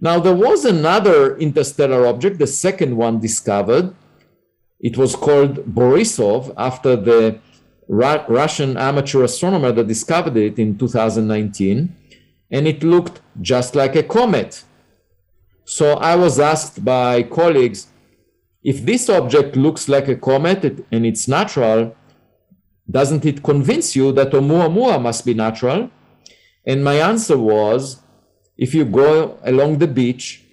Now, there was another interstellar object, the second one discovered. It was called Borisov, after the Russian amateur astronomer that discovered it in 2019, and it looked just like a comet. So I was asked by colleagues, if this object looks like a comet and it's natural, doesn't it convince you that Oumuamua must be natural? And my answer was, if you go along the beach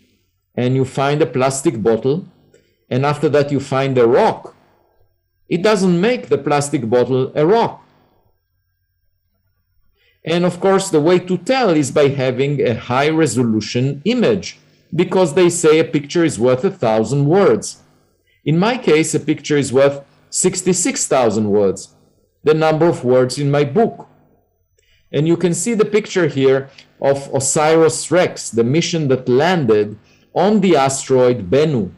and you find a plastic bottle, and after that you find a rock, it doesn't make the plastic bottle a rock. And of course, the way to tell is by having a high resolution image, because they say a picture is worth 1,000 words. In my case, a picture is worth 66,000 words, the number of words in my book. And you can see the picture here of OSIRIS-REx, the mission that landed on the asteroid Bennu.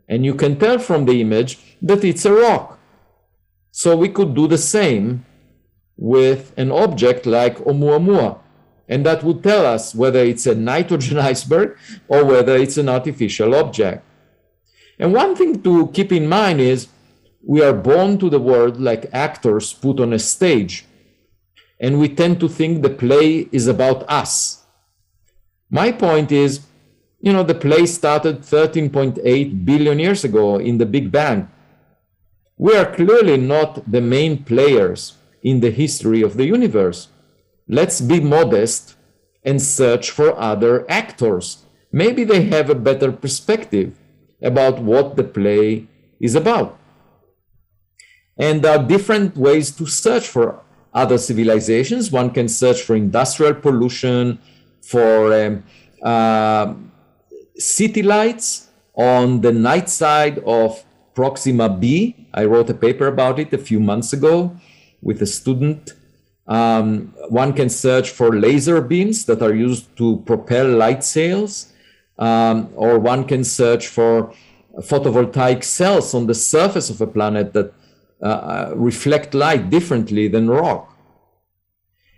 And you can tell from the image that it's a rock. So we could do the same with an object like Oumuamua. And that would tell us whether it's a nitrogen iceberg or whether it's an artificial object. And one thing to keep in mind is we are born to the world like actors put on a stage. And we tend to think the play is about us. My point is, the play started 13.8 billion years ago in the Big Bang. We are clearly not the main players in the history of the universe. Let's be modest and search for other actors. Maybe they have a better perspective about what the play is about. And there are different ways to search for other civilizations. One can search for industrial pollution, for city lights on the night side of Proxima b. I wrote a paper about it a few months ago with a student. One can search for laser beams that are used to propel light sails, or one can search for photovoltaic cells on the surface of a planet that reflect light differently than rock.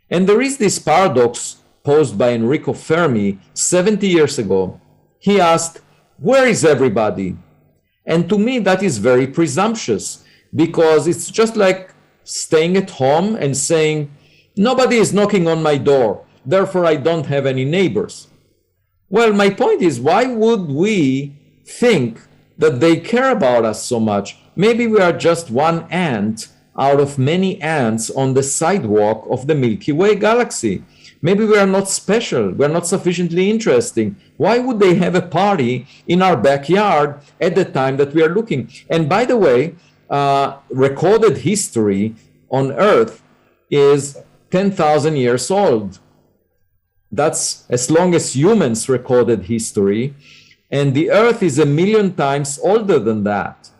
And there is this paradox posed by Enrico Fermi 70 years ago. He asked, where is everybody? And to me, that is very presumptuous, because it's just like staying at home and saying, nobody is knocking on my door, therefore I don't have any neighbors. Well, my point is, why would we think that they care about us so much? Maybe we are just one ant out of many ants on the sidewalk of the Milky Way galaxy. Maybe we are not special, we are not sufficiently interesting. Why would they have a party in our backyard at the time that we are looking? And by the way, recorded history on Earth is 10,000 years old. That's as long as humans recorded history. And the Earth is 1,000,000 times older than that.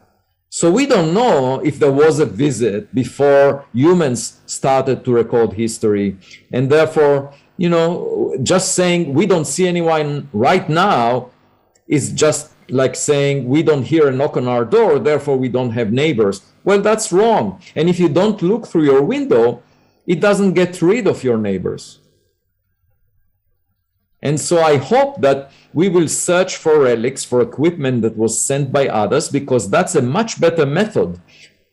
So we don't know if there was a visit before humans started to record history. And therefore, just saying we don't see anyone right now is just like saying we don't hear a knock on our door, therefore we don't have neighbors. Well, that's wrong. And if you don't look through your window, it doesn't get rid of your neighbors. And so I hope that we will search for relics, for equipment that was sent by others, because that's a much better method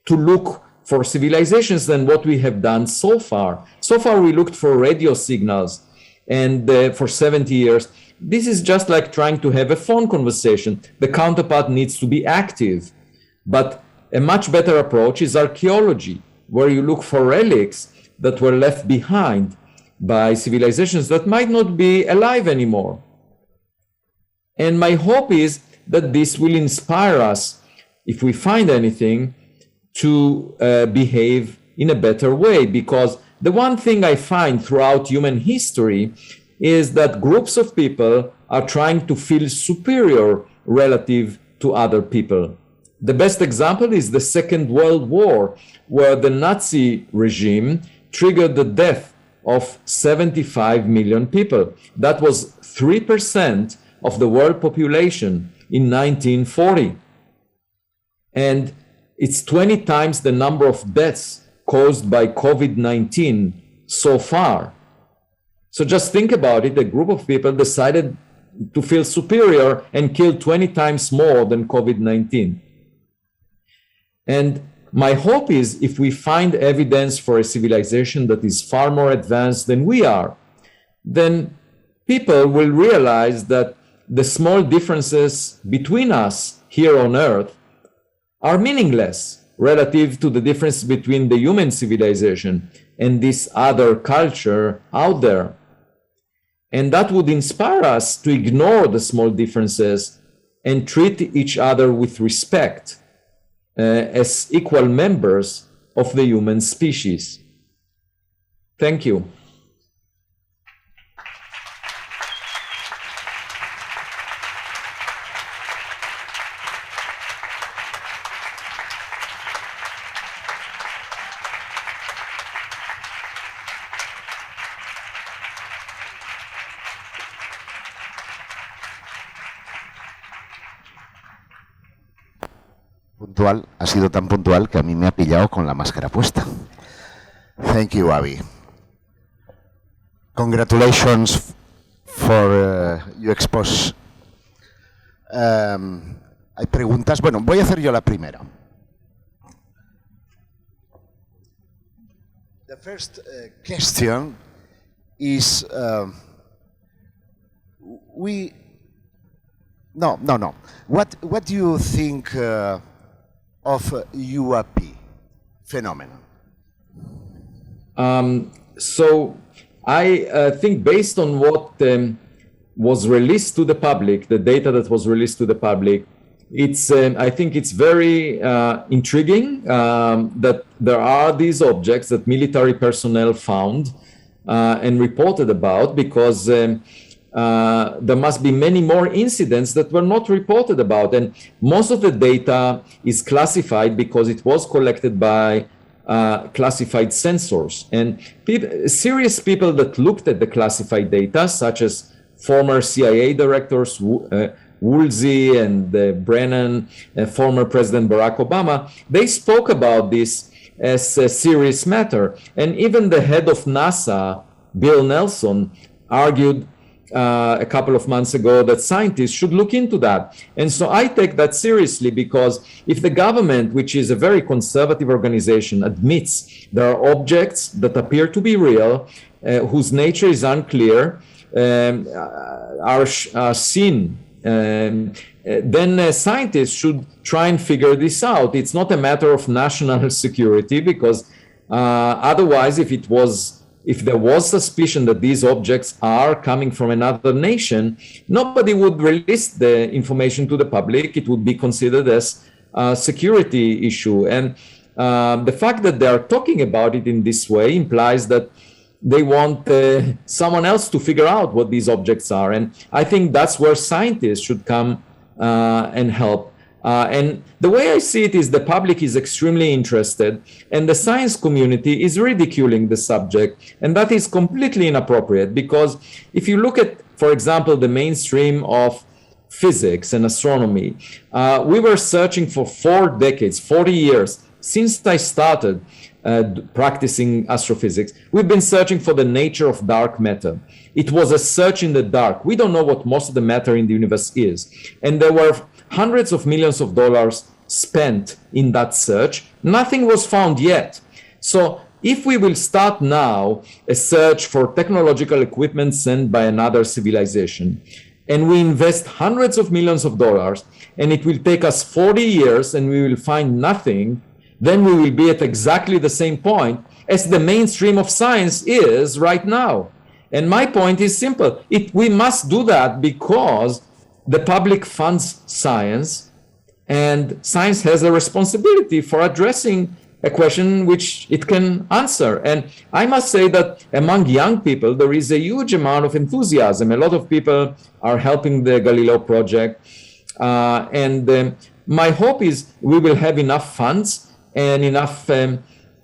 to look for civilizations than what we have done so far. So far, we looked for radio signals, and for 70 years. This is just like trying to have a phone conversation. The counterpart needs to be active. But a much better approach is archaeology, where you look for relics that were left behind by civilizations that might not be alive anymore. And my hope is that this will inspire us, if we find anything, to behave in a better way. Because the one thing I find throughout human history is that groups of people are trying to feel superior relative to other people. The best example is the Second World War, where the Nazi regime triggered the death of 75 million people. That was 3% of the world population in 1940. And it's 20 times the number of deaths caused by COVID-19 so far. So just think about it. A group of people decided to feel superior and kill 20 times more than COVID-19. And my hope is if we find evidence for a civilization that is far more advanced than we are, then people will realize that the small differences between us here on Earth are meaningless relative to the difference between the human civilization and this other culture out there. And that would inspire us to ignore the small differences and treat each other with respect as equal members of the human species. Thank you. Puntual, ha sido tan puntual que a mí me ha pillado con la máscara puesta. Thank you, Avi. Congratulations for your expose. Hay preguntas. Bueno, voy a hacer yo la primera. The first question is No. What do you think of UAP phenomenon? So I think based on what was released to the public, the data that was released to the public, it's I think it's very intriguing that there are these objects that military personnel found and reported about, because there must be many more incidents that were not reported about. And most of the data is classified because it was collected by classified censors. And serious people that looked at the classified data, such as former CIA directors, Woolsey and Brennan, former President Barack Obama, they spoke about this as a serious matter. And even the head of NASA, Bill Nelson, argued a couple of months ago that scientists should look into that. And so I take that seriously, because if the government, which is a very conservative organization, admits there are objects that appear to be real, whose nature is unclear, are seen, then scientists should try and figure this out. It's not a matter of national security, because otherwise, if there was suspicion that these objects are coming from another nation, nobody would release the information to the public. It would be considered as a security issue. And the fact that they are talking about it in this way implies that they want someone else to figure out what these objects are. And I think that's where scientists should come and help. And the way I see it is the public is extremely interested, and the science community is ridiculing the subject. And that is completely inappropriate, because if you look at, for example, the mainstream of physics and astronomy, we were searching for 4 decades, 40 years, since I started practicing astrophysics. We've been searching for the nature of dark matter. It was a search in the dark. We don't know what most of the matter in the universe is. And there were hundreds of millions of dollars spent in that search. Nothing was found yet. So if we will start now a search for technological equipment sent by another civilization, and we invest hundreds of millions of dollars, and it will take us 40 years and we will find nothing, then we will be at exactly the same point as the mainstream of science is right now. And my point is simple. We must do that because the public funds science, and science has a responsibility for addressing a question which it can answer. And I must say that among young people, there is a huge amount of enthusiasm. A lot of people are helping the Galileo Project. My hope is we will have enough funds and enough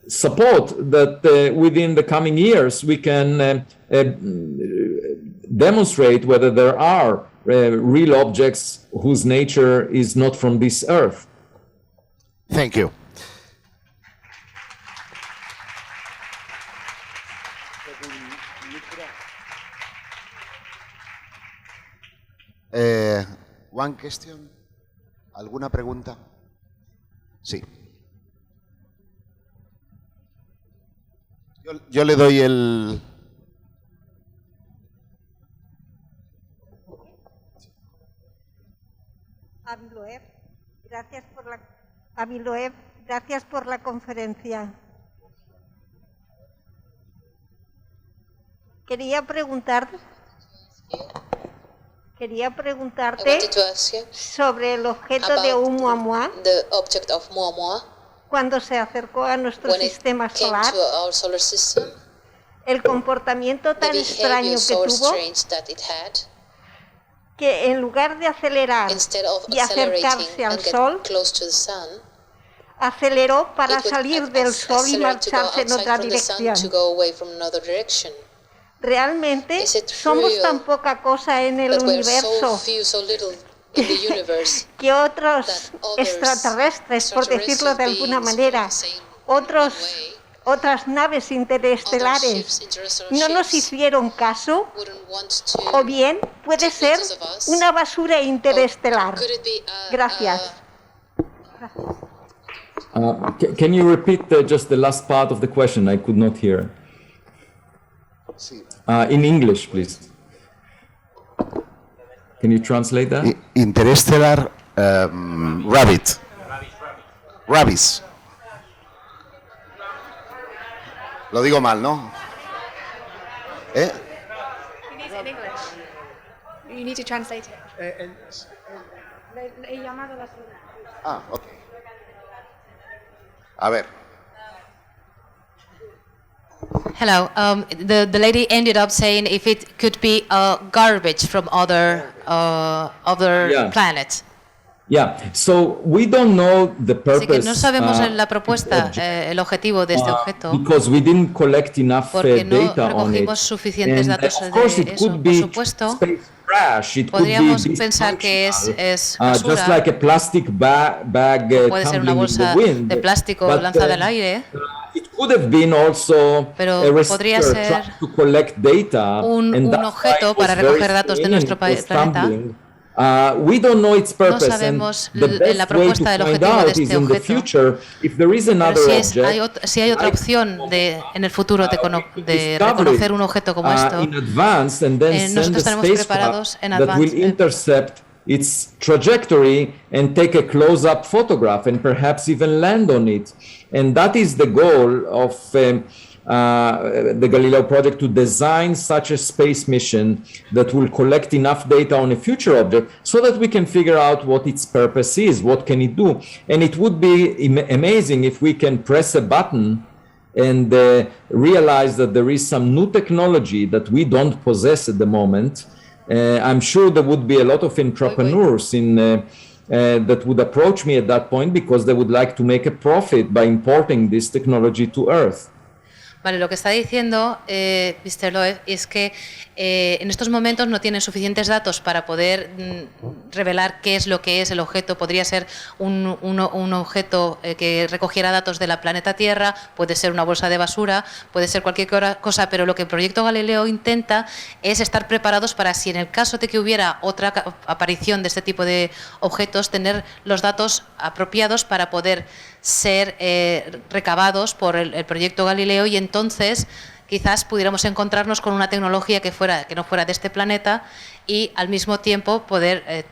support that within the coming years we can demonstrate whether there are real objects whose nature is not from this earth. Thank you. One question. ¿Alguna pregunta? Sí. Yo le doy el... Avi Loeb, Avi Loeb, gracias por la conferencia. Quería preguntarte sobre el objeto de Oumuamua cuando se acercó a nuestro sistema solar, el comportamiento tan extraño que tuvo, que en lugar de acelerar y acercarse al Sol, aceleró para salir del Sol y marcharse en otra dirección. Realmente somos tan poca cosa en el universo que otros extraterrestres, por decirlo de alguna manera, otras naves interestelares no nos hicieron caso, o bien puede ser una basura interestelar. Gracias. Can you repeat just the last part of the question? I could not hear. In English, please. Can you translate that? Interstellar Rabbits. Lo digo mal, ¿no? You need it in English. You need to translate it. He llamado la Ah, ok. A ver. Hello. The lady ended up saying if it could be garbage from other planets. Yeah, so we don't know the purpose. Así que no sabemos la propuesta, el objetivo de este objeto, because we didn't collect enough porque no data on it. recogimos suficientes datos Of course, de it eso. could Por be supuesto, space trash. It could podríamos be pensar que es just basura, like a plastic bag puede ser una tumbling in bolsa the wind. de plástico But, lanzada al aire, it could have been also pero a podría receiver ser trying to collect data, un and that's why objeto it was para very recoger datos de thin and nuestro it was planeta. tumbling. We don't know its No purpose, sabemos and the best la way to propuesta del find objetivo de out este is in the objeto. future if there is Pero another si hay otra like opción en el futuro de discover reconocer un objeto como esto, in advance and then send nosotros a estaremos preparados spacecraft en that will intercept its trajectory and take a close-up photograph and perhaps even land on it. And that is the goal of the Galileo Project, to design such a space mission that will collect enough data on a future object so that we can figure out what its purpose is, what can it do. And it would be amazing if we can press a button and realize that there is some new technology that we don't possess at the moment. I'm sure there would be a lot of entrepreneurs that would approach me at that point because they would like to make a profit by importing this technology to Earth. Vale, lo que está diciendo Mr. Loeb es que en estos momentos no tienen suficientes datos para poder revelar qué es lo que es el objeto. Podría ser un objeto que recogiera datos de la planeta Tierra, puede ser una bolsa de basura, puede ser cualquier cosa, pero lo que el proyecto Galileo intenta es estar preparados para, si en el caso de que hubiera otra aparición de este tipo de objetos, tener los datos apropiados para poder ser recabados por el proyecto Galileo, y entonces quizás pudiéramos encontrarnos con una tecnología que no fuera de este planeta y al mismo tiempo poder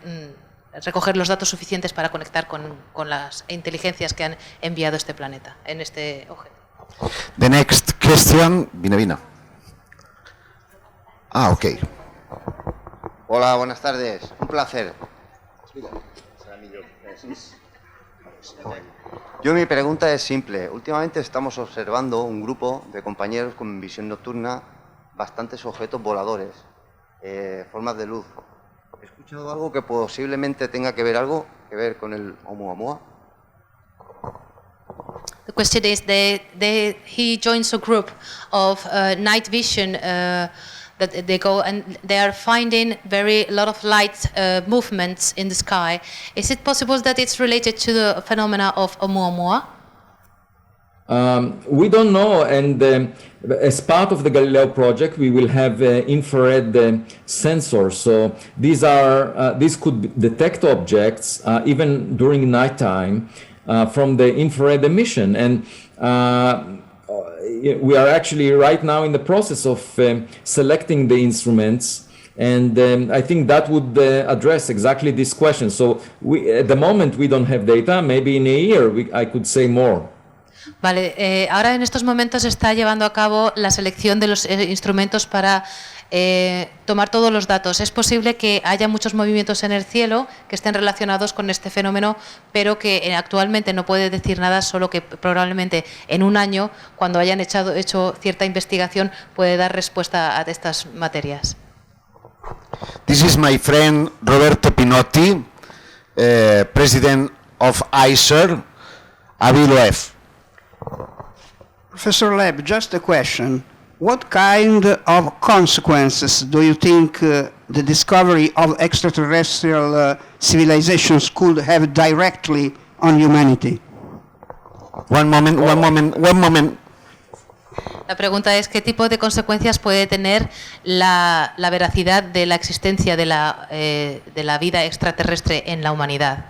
recoger los datos suficientes para conectar con las inteligencias que han enviado este planeta, en este objeto. The next question, Vina. Ok. Hola, buenas tardes. Un placer. Mi pregunta es simple. Últimamente estamos observando un grupo de compañeros con visión nocturna, bastantes objetos voladores, formas de luz. He escuchado algo que posiblemente tenga que ver con el Oumuamua. The question is, he joins a group of night vision that they go and they are finding a lot of light movements in the sky. Is it possible that it's related to the phenomena of Oumuamua? We don't know, and as part of the Galileo Project, we will have infrared sensors. So these could detect objects even during nighttime from the infrared emission. And we are actually right now in the process of selecting the instruments. And I think that would address exactly this question. So at the moment, we don't have data. Maybe in a year, I could say more. Vale, ahora en estos momentos se está llevando a cabo la selección de los instrumentos para tomar todos los datos. Es posible que haya muchos movimientos en el cielo que estén relacionados con este fenómeno, pero que actualmente no puede decir nada, solo que probablemente en un año, cuando hayan hecho cierta investigación, puede dar respuesta a estas materias. This is my friend Roberto Pinotti, president of ICER, Avi Loeb. Professor Loeb, just a question. What kind of consequences do you think the discovery of extraterrestrial civilizations could have directly on humanity? One moment. La pregunta es qué tipo de consecuencias puede tener la veracidad de la existencia de la vida extraterrestre en la humanidad.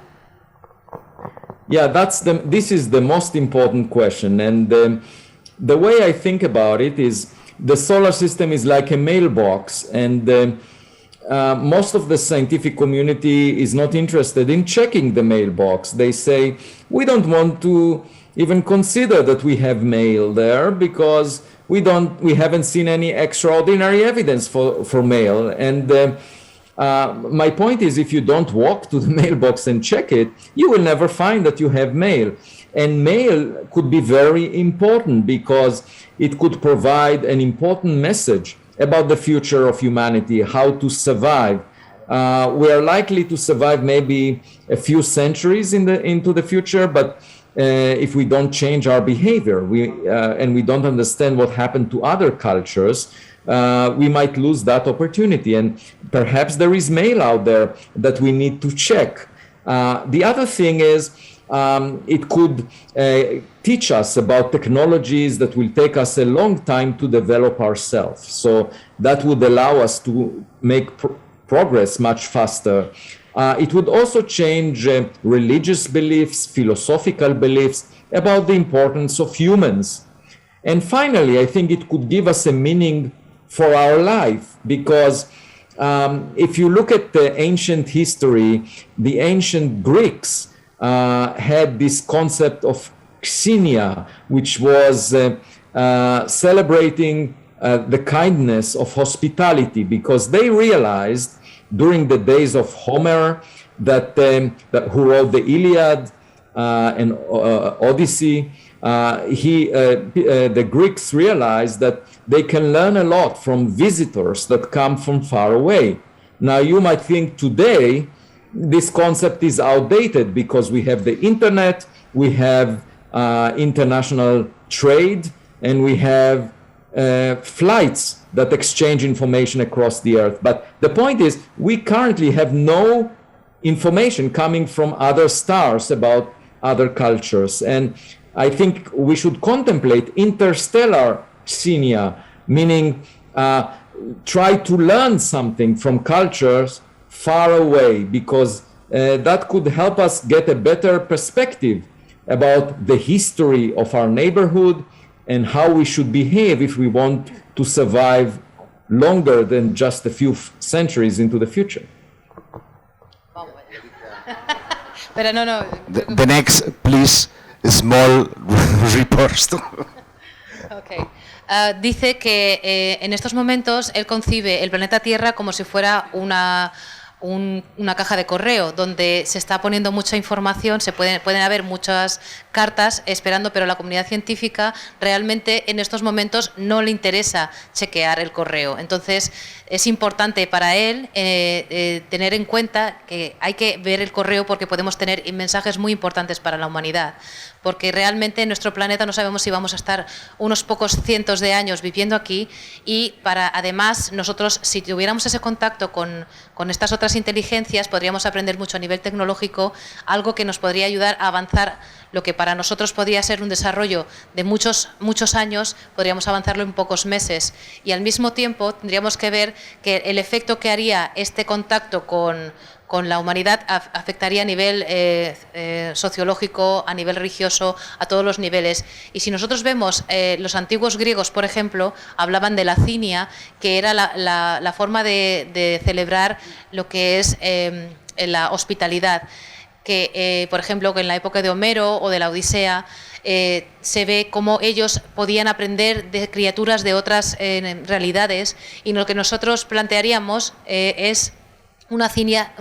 Yeah, this is the most important question, and the way I think about it is the solar system is like a mailbox, and most of the scientific community is not interested in checking the mailbox. They say, we don't want to even consider that we have mail there because we haven't seen any extraordinary evidence for mail. And my point is, if you don't walk to the mailbox and check it, you will never find that you have mail. And mail could be very important because it could provide an important message about the future of humanity, how to survive. We are likely to survive maybe a few centuries into the future, but if we don't change our behavior and we don't understand what happened to other cultures, we might lose that opportunity. And perhaps there is mail out there that we need to check. The other thing is it could teach us about technologies that will take us a long time to develop ourselves. So that would allow us to make progress much faster. It would also change religious beliefs, philosophical beliefs about the importance of humans. And finally, I think it could give us a meaning for our life, because if you look at the ancient history, the ancient Greeks had this concept of xenia, which was celebrating the kindness of hospitality, because they realized during the days of Homer, who wrote the Iliad and Odyssey, the Greeks realized that they can learn a lot from visitors that come from far away. Now, you might think today this concept is outdated because we have the internet, we have international trade, and we have flights that exchange information across the earth. But the point is, we currently have no information coming from other stars about other cultures. And I think we should contemplate interstellar xenia, meaning try to learn something from cultures far away, because that could help us get a better perspective about the history of our neighborhood and how we should behave if we want to survive longer than just a few centuries into the future. Pero no. The next, please, small reports. Okay. Dice que en estos momentos él concibe el planeta Tierra como si fuera una caja de correo donde se está poniendo mucha información, pueden haber muchas cartas esperando, pero la comunidad científica realmente en estos momentos no le interesa chequear el correo. Entonces es importante para él tener en cuenta que hay que ver el correo, porque podemos tener mensajes muy importantes para la humanidad, porque realmente en nuestro planeta no sabemos si vamos a estar unos pocos cientos de años viviendo aquí, y además nosotros, si tuviéramos ese contacto con estas otras otras inteligencias podríamos aprender mucho a nivel tecnológico, algo que nos podría ayudar a avanzar lo que para nosotros podría ser un desarrollo de muchos años, podríamos avanzarlo en pocos meses. Y al mismo tiempo tendríamos que ver que el efecto que haría este contacto con la humanidad afectaría a nivel sociológico, a nivel religioso, a todos los niveles. Y si nosotros vemos, los antiguos griegos, por ejemplo, hablaban de la cinia, que era la forma de celebrar lo que es la hospitalidad, que, por ejemplo, que en la época de Homero o de la Odisea, se ve cómo ellos podían aprender de criaturas de otras realidades, y lo que nosotros plantearíamos es una cinia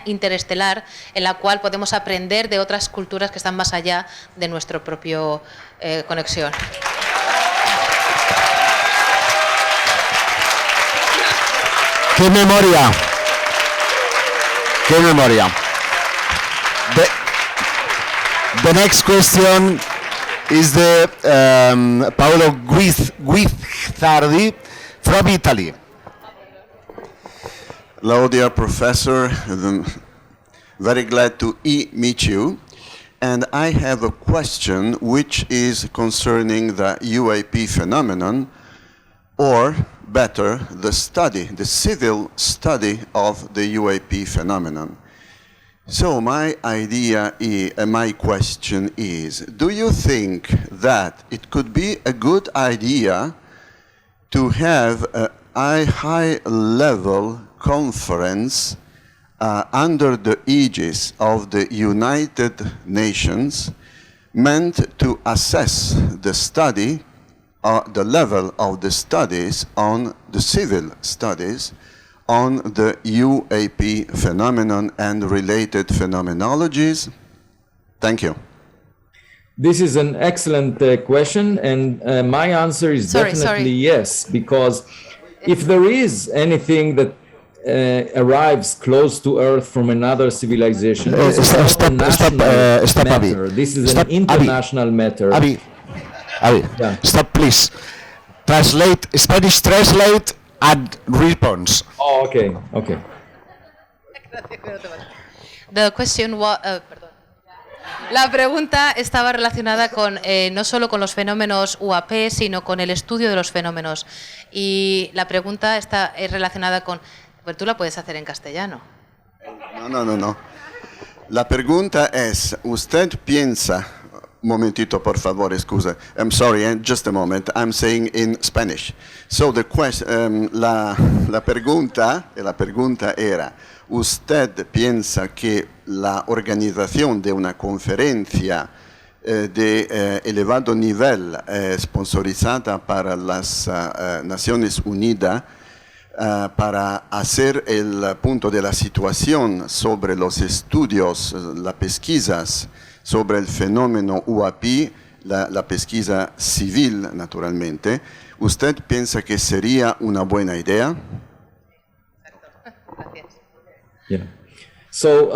interestelar en la cual podemos aprender de otras culturas que están más allá de nuestra propia conexión. ¡Qué memoria! ¡Qué memoria! The next question is the Paolo Guijarro from Italy. Hello, dear professor. I'm very glad to meet you. And I have a question which is concerning the UAP phenomenon, or better, the civil study of the UAP phenomenon. So my my question is, do you think that it could be a good idea to have a high-level conference under the aegis of the United Nations meant to assess the study, the level of the studies on the civil studies on the UAP phenomenon and related phenomenologies? Thank you. This is an excellent question, and my answer is definitely yes, because if there is anything that arrives close to Earth from another civilization, this is not a national matter. This is an international matter. Avi, yeah. Stop, please. Translate, Spanish translate and response. Oh, okay, okay. The question was, La pregunta estaba relacionada con no solo con los fenómenos UAP, sino con el estudio de los fenómenos. Y la pregunta es relacionada con... Pues tú la puedes hacer en castellano. No. La pregunta es, ¿usted piensa... Un momentito, por favor, excusa. I'm sorry, just a moment. I'm saying in Spanish. So the question, la pregunta era, ¿usted piensa que la organización de una conferencia de elevado nivel sponsorizada para las Naciones Unidas para hacer el punto de la situación sobre los estudios, las pesquisas sobre el fenómeno UAP, la pesquisa civil, naturalmente, ¿usted piensa que sería una buena idea? Yeah. So,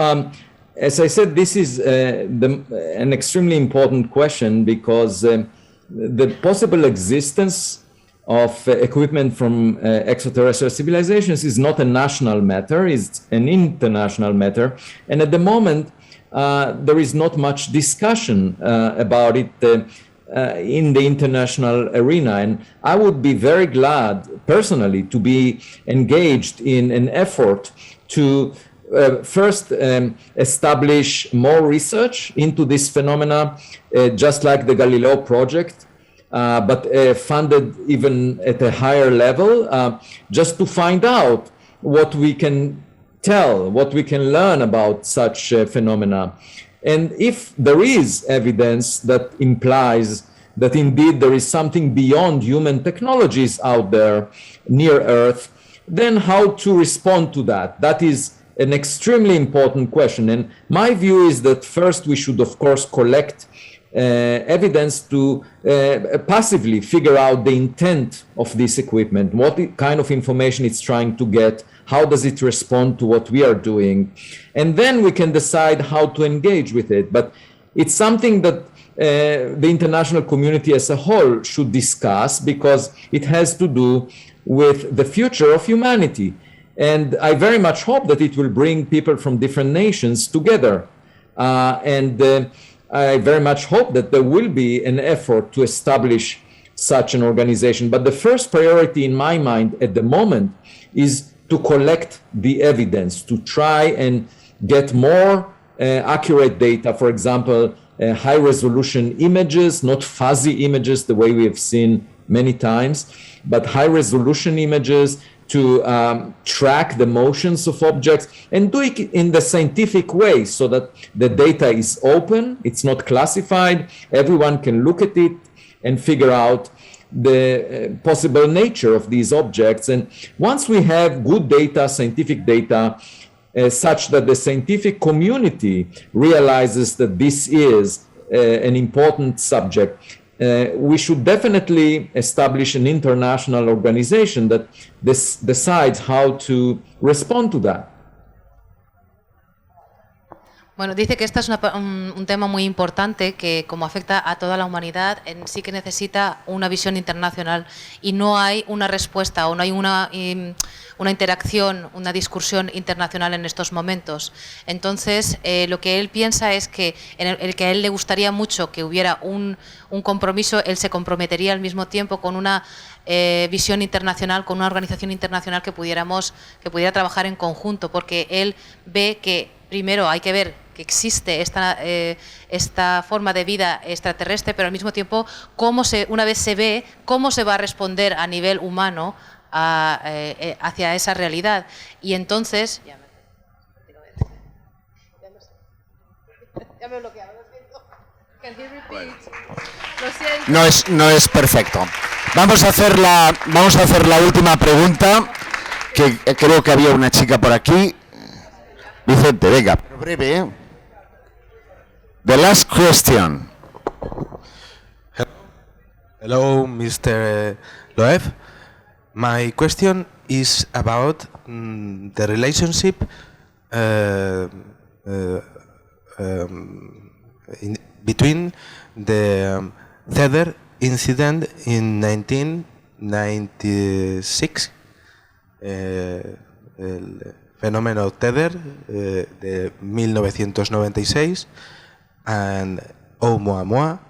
as I said, this is an extremely important question because the possible existence of equipment from extraterrestrial civilizations is not a national matter, it's an international matter. And at the moment, there is not much discussion about it in the international arena. And I would be very glad, personally, to be engaged in an effort to first establish more research into this phenomena, just like the Galileo Project, but funded even at a higher level, just to find out what we can tell, what we can learn about such phenomena. And if there is evidence that implies that indeed there is something beyond human technologies out there near Earth, then how to respond to that? That is an extremely important question. And my view is that first we should, of course, collect evidence to passively figure out the intent of this equipment, what kind of information it's trying to get, how does it respond to what we are doing, and then we can decide how to engage with it. But it's something that the international community as a whole should discuss because it has to do with the future of humanity. And I very much hope that it will bring people from different nations together. I very much hope that there will be an effort to establish such an organization. But the first priority in my mind at the moment is to collect the evidence, to try and get more accurate data. For example, high resolution images, not fuzzy images the way we have seen many times, but high resolution images to track the motions of objects and do it in the scientific way so that the data is open, it's not classified, everyone can look at it and figure out the possible nature of these objects. And once we have good data, scientific data, such that the scientific community realizes that this is an important subject, we should definitely establish an international organization that decides how to respond to that. Bueno, dice que este es un tema muy importante que, como afecta a toda la humanidad, sí que necesita una visión internacional y no hay una respuesta o no hay una interacción, una discusión internacional en estos momentos. Entonces, lo que él piensa es que que a él le gustaría mucho que hubiera un compromiso, él se comprometería al mismo tiempo con una visión internacional, con una organización internacional que pudiera trabajar en conjunto, porque él ve que primero hay que ver que existe esta forma de vida extraterrestre, pero al mismo tiempo, una vez se ve, cómo se va a responder a nivel humano hacia esa realidad. Y entonces... Ya me he bloqueado, lo siento. No es perfecto. Vamos a hacer la última pregunta, que creo que había una chica por aquí. Vicente, venga, breve, ¿eh? The last question. Hello, Mr. Loeb. My question is about the relationship between the Tether incident in 1996, el fenómeno Tether de 1996, and Oumuamua,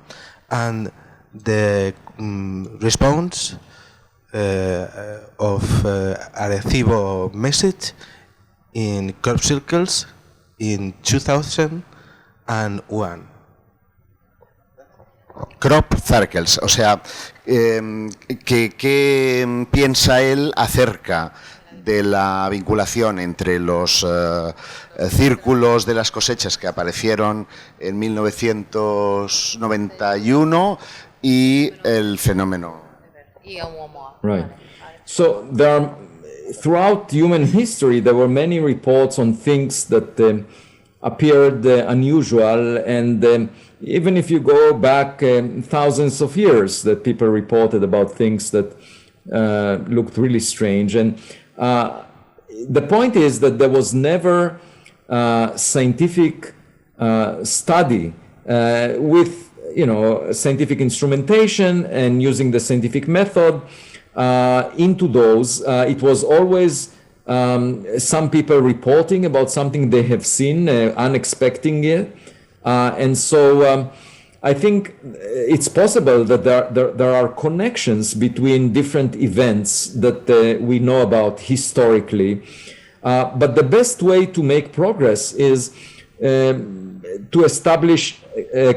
and the response of Arecibo message in crop circles in 2001. Crop circles, o sea, ¿qué piensa él acerca de la vinculación entre los círculos de las cosechas que aparecieron en 1991 y el fenómeno? Right. So throughout human history, there were many reports on things that appeared unusual, and even if you go back thousands of years, that people reported about things that looked really strange. And the point is that there was never scientific study with scientific instrumentation and using the scientific method into those. It was always some people reporting about something they have seen, unexpecting it. And so I think it's possible that there are connections between different events that we know about historically. But the best way to make progress is to establish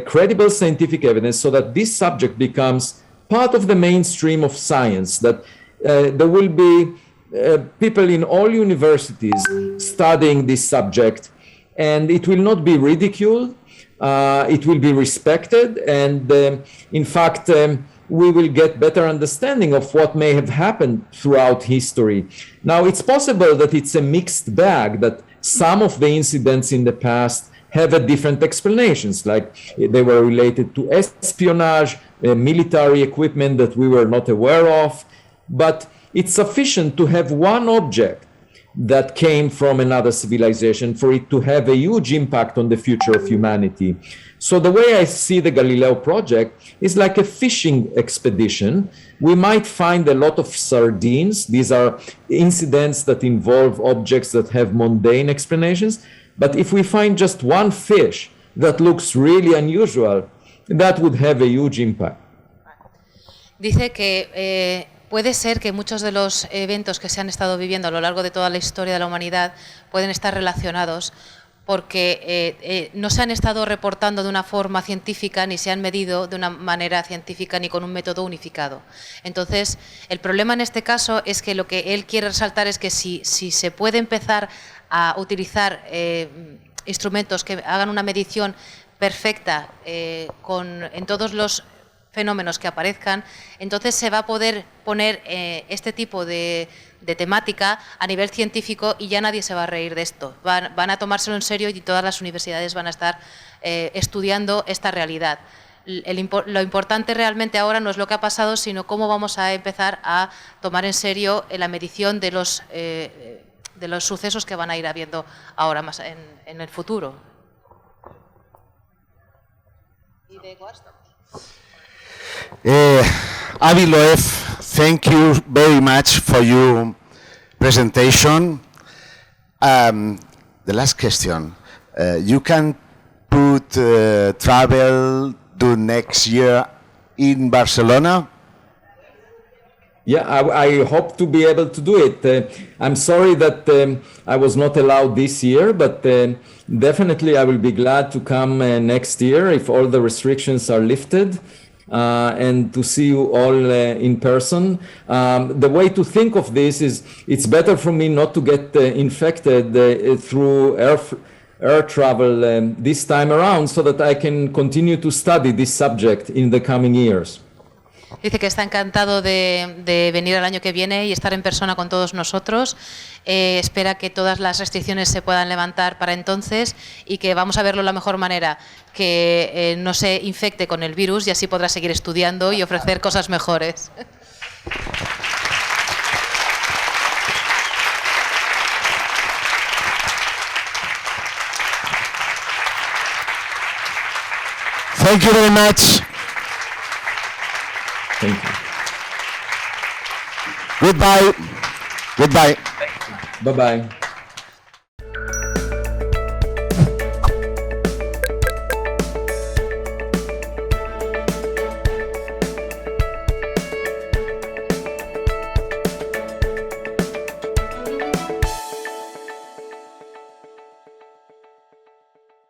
credible scientific evidence so that this subject becomes part of the mainstream of science, that there will be people in all universities studying this subject, and it will not be ridiculed. It will be respected, and in fact, we will get better understanding of what may have happened throughout history. Now, it's possible that it's a mixed bag, that some of the incidents in the past have a different explanations, like they were related to espionage, military equipment that we were not aware of. But it's sufficient to have one object that came from another civilization for it to have a huge impact on the future of humanity. So the way I see the Galileo Project is like a fishing expedition. We might find a lot of sardines. These are incidents that involve objects that have mundane explanations. But if we find just one fish that looks really unusual, that would have a huge impact. Dice que puede ser que muchos de los eventos que se han estado viviendo a lo largo de toda la historia de la humanidad pueden estar relacionados porque no se han estado reportando de una forma científica ni se han medido de una manera científica ni con un método unificado. Entonces, el problema en este caso es que lo que él quiere resaltar es que si se puede empezar a utilizar instrumentos que hagan una medición perfecta en todos los fenómenos que aparezcan, entonces se va a poder poner este tipo de temática a nivel científico y ya nadie se va a reír de esto. Van a tomárselo en serio y todas las universidades van a estar estudiando esta realidad. Lo importante realmente ahora no es lo que ha pasado, sino cómo vamos a empezar a tomar en serio la medición de los sucesos que van a ir habiendo ahora más en el futuro. ¿Y de cuál estamos? Avi Loeb, thank you very much for your presentation. The last question. You can put travel to next year in Barcelona? Yeah, I hope to be able to do it. I'm sorry that I was not allowed this year, but definitely I will be glad to come next year if all the restrictions are lifted. And to see you all in person. The way to think of this is it's better for me not to get infected through air travel this time around so that I can continue to study this subject in the coming years. Dice que está encantado de venir el año que viene y estar en persona con todos nosotros. Espera que todas las restricciones se puedan levantar para entonces y que vamos a verlo de la mejor manera, que no se infecte con el virus y así podrá seguir estudiando y ofrecer cosas mejores. Thank you very much. Thank you. Goodbye. Goodbye. Bye-bye.